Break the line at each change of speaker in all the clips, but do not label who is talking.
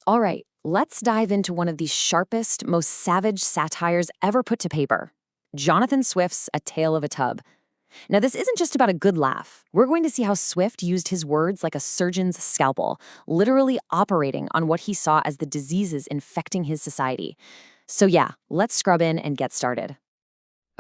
All right, let's dive into one of the sharpest, most savage satires ever put to paper. Jonathan Swift's A Tale of a Tub. Now, this isn't just about a good laugh. We're going to see how Swift used his words like a surgeon's scalpel, literally operating on what he saw as the diseases infecting his society. So yeah, let's scrub in and get started.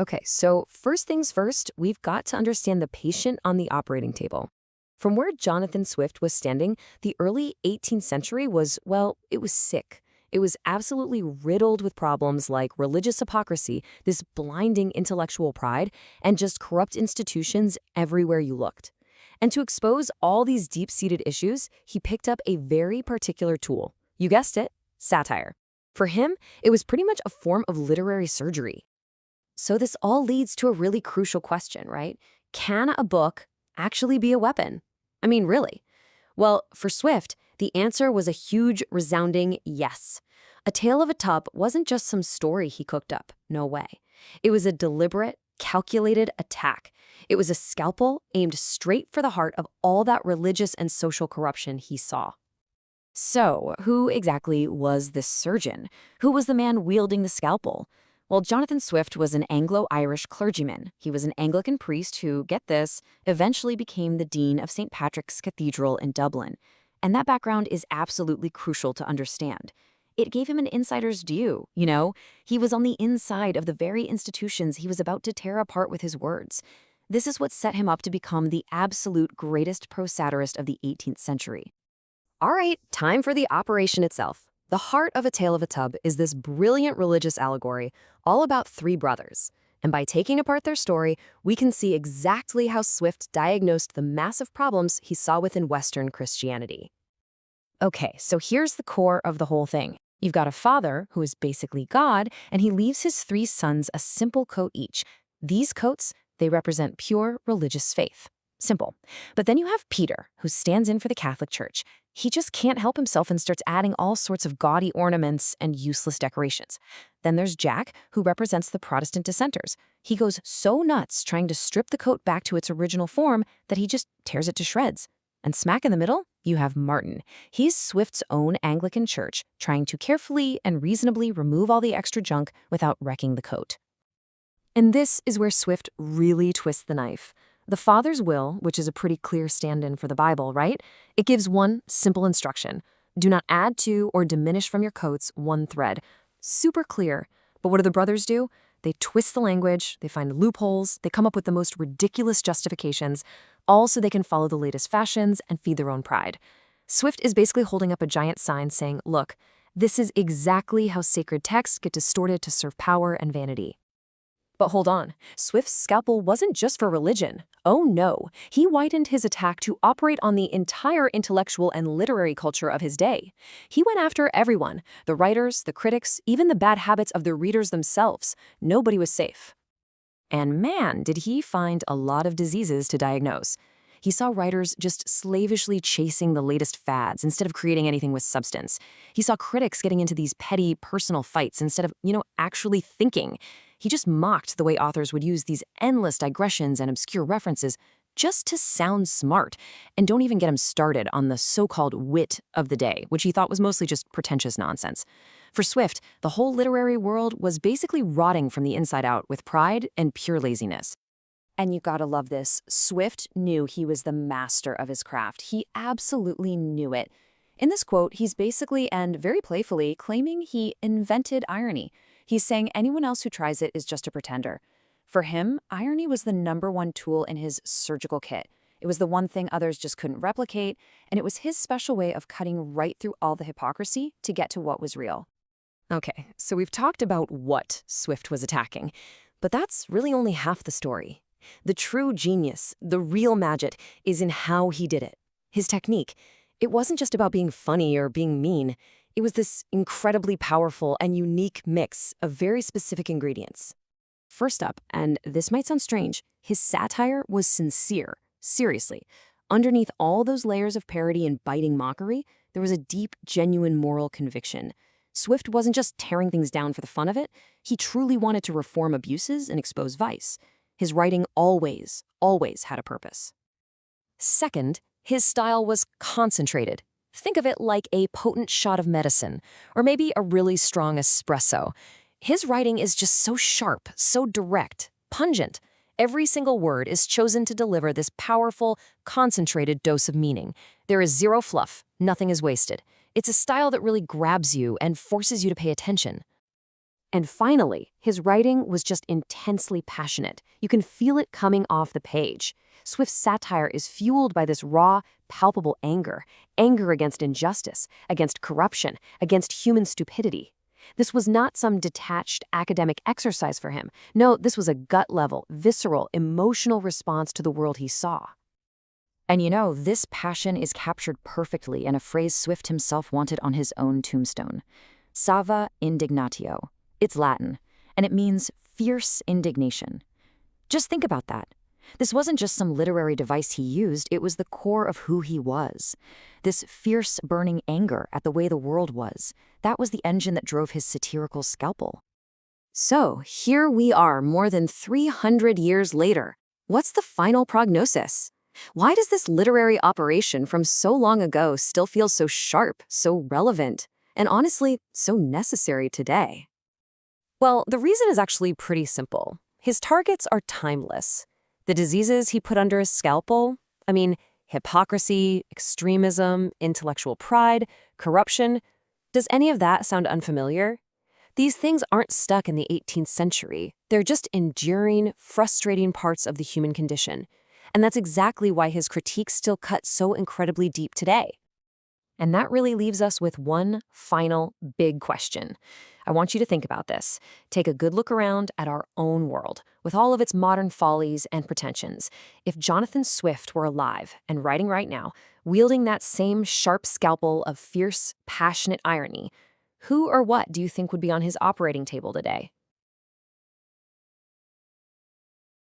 Okay, so first things first, we've got to understand the patient on the operating table. From where Jonathan Swift was standing, the early 18th century was, well, it was sick. It was absolutely riddled with problems like religious hypocrisy, this blinding intellectual pride, and just corrupt institutions everywhere you looked. And to expose all these deep-seated issues, he picked up a very particular tool. You guessed it, satire. For him, it was pretty much a form of literary surgery. So this all leads to a really crucial question, right? Can a book actually be a weapon? I mean, really? Well, for Swift, the answer was a huge, resounding yes. A Tale of a Tub wasn't just some story he cooked up. No way. It was a deliberate, calculated attack. It was a scalpel aimed straight for the heart of all that religious and social corruption he saw. So, who exactly was this surgeon? Who was the man wielding the scalpel? Well, Jonathan Swift was an Anglo-Irish clergyman. He was an Anglican priest who, get this, eventually became the dean of St. Patrick's Cathedral in Dublin. And that background is absolutely crucial to understand. It gave him an insider's view, He was on the inside of the very institutions he was about to tear apart with his words. This is what set him up to become the absolute greatest pro-satirist of the 18th century. All right, time for the operation itself. The heart of A Tale of a Tub is this brilliant religious allegory all about three brothers. And by taking apart their story, we can see exactly how Swift diagnosed the massive problems he saw within Western Christianity. Okay, so here's the core of the whole thing. You've got a father who is basically God, and he leaves his three sons a simple coat each. These coats, they represent pure religious faith. Simple. But then you have Peter, who stands in for the Catholic Church. He just can't help himself and starts adding all sorts of gaudy ornaments and useless decorations. Then there's Jack, who represents the Protestant dissenters. He goes so nuts trying to strip the coat back to its original form that he just tears it to shreds. And smack in the middle, you have Martin. He's Swift's own Anglican church, trying to carefully and reasonably remove all the extra junk without wrecking the coat. And this is where Swift really twists the knife. The Father's will, which is a pretty clear stand-in for the Bible, right? It gives one simple instruction. Do not add to or diminish from your coats one thread. Super clear. But what do the brothers do? They twist the language, they find loopholes, they come up with the most ridiculous justifications, all so they can follow the latest fashions and feed their own pride. Swift is basically holding up a giant sign saying, look, this is exactly how sacred texts get distorted to serve power and vanity. But hold on, Swift's scalpel wasn't just for religion. Oh no, he widened his attack to operate on the entire intellectual and literary culture of his day. He went after everyone, the writers, the critics, even the bad habits of the readers themselves. Nobody was safe. And man, did he find a lot of diseases to diagnose. He saw writers just slavishly chasing the latest fads instead of creating anything with substance. He saw critics getting into these petty personal fights instead of, actually thinking. He just mocked the way authors would use these endless digressions and obscure references just to sound smart. And don't even get him started on the so-called wit of the day, which he thought was mostly just pretentious nonsense. For Swift, the whole literary world was basically rotting from the inside out with pride and pure laziness. And you gotta love this, Swift knew he was the master of his craft. He absolutely knew it. In this quote, he's basically and very playfully claiming he invented irony. He's saying anyone else who tries it is just a pretender. For him, irony was the #1 tool in his surgical kit. It was the one thing others just couldn't replicate, and it was his special way of cutting right through all the hypocrisy to get to what was real. Okay, so we've talked about what Swift was attacking, but that's really only half the story. The true genius, the real magic, is in how he did it. His technique. It wasn't just about being funny or being mean. It was this incredibly powerful and unique mix of very specific ingredients. First up, and this might sound strange, his satire was sincere. Seriously. Underneath all those layers of parody and biting mockery, there was a deep, genuine moral conviction. Swift wasn't just tearing things down for the fun of it. He truly wanted to reform abuses and expose vice. His writing always had a purpose. Second, his style was concentrated. Think of it like a potent shot of medicine, or maybe a really strong espresso. His writing is just so sharp, so direct, pungent. Every single word is chosen to deliver this powerful, concentrated dose of meaning. There is zero fluff, nothing is wasted. It's a style that really grabs you and forces you to pay attention. And finally, his writing was just intensely passionate. You can feel it coming off the page. Swift's satire is fueled by this raw, palpable anger against injustice, against corruption, against human stupidity. This was not some detached academic exercise for him. No, this was a gut-level, visceral, emotional response to the world he saw. And this passion is captured perfectly in a phrase Swift himself wanted on his own tombstone. Sava indignatio. It's Latin, and it means fierce indignation. Just think about that. This wasn't just some literary device he used, it was the core of who he was. This fierce, burning anger at the way the world was, that was the engine that drove his satirical scalpel. So, here we are more than 300 years later. What's the final prognosis? Why does this literary operation from so long ago still feel so sharp, so relevant, and honestly, so necessary today? Well, the reason is actually pretty simple. His targets are timeless. The diseases he put under his scalpel, hypocrisy, extremism, intellectual pride, corruption, does any of that sound unfamiliar? These things aren't stuck in the 18th century. They're just enduring, frustrating parts of the human condition. And that's exactly why his critiques still cut so incredibly deep today. And that really leaves us with one final big question. I want you to think about this. Take a good look around at our own world, with all of its modern follies and pretensions. If Jonathan Swift were alive and writing right now, wielding that same sharp scalpel of fierce, passionate irony, who or what do you think would be on his operating table today?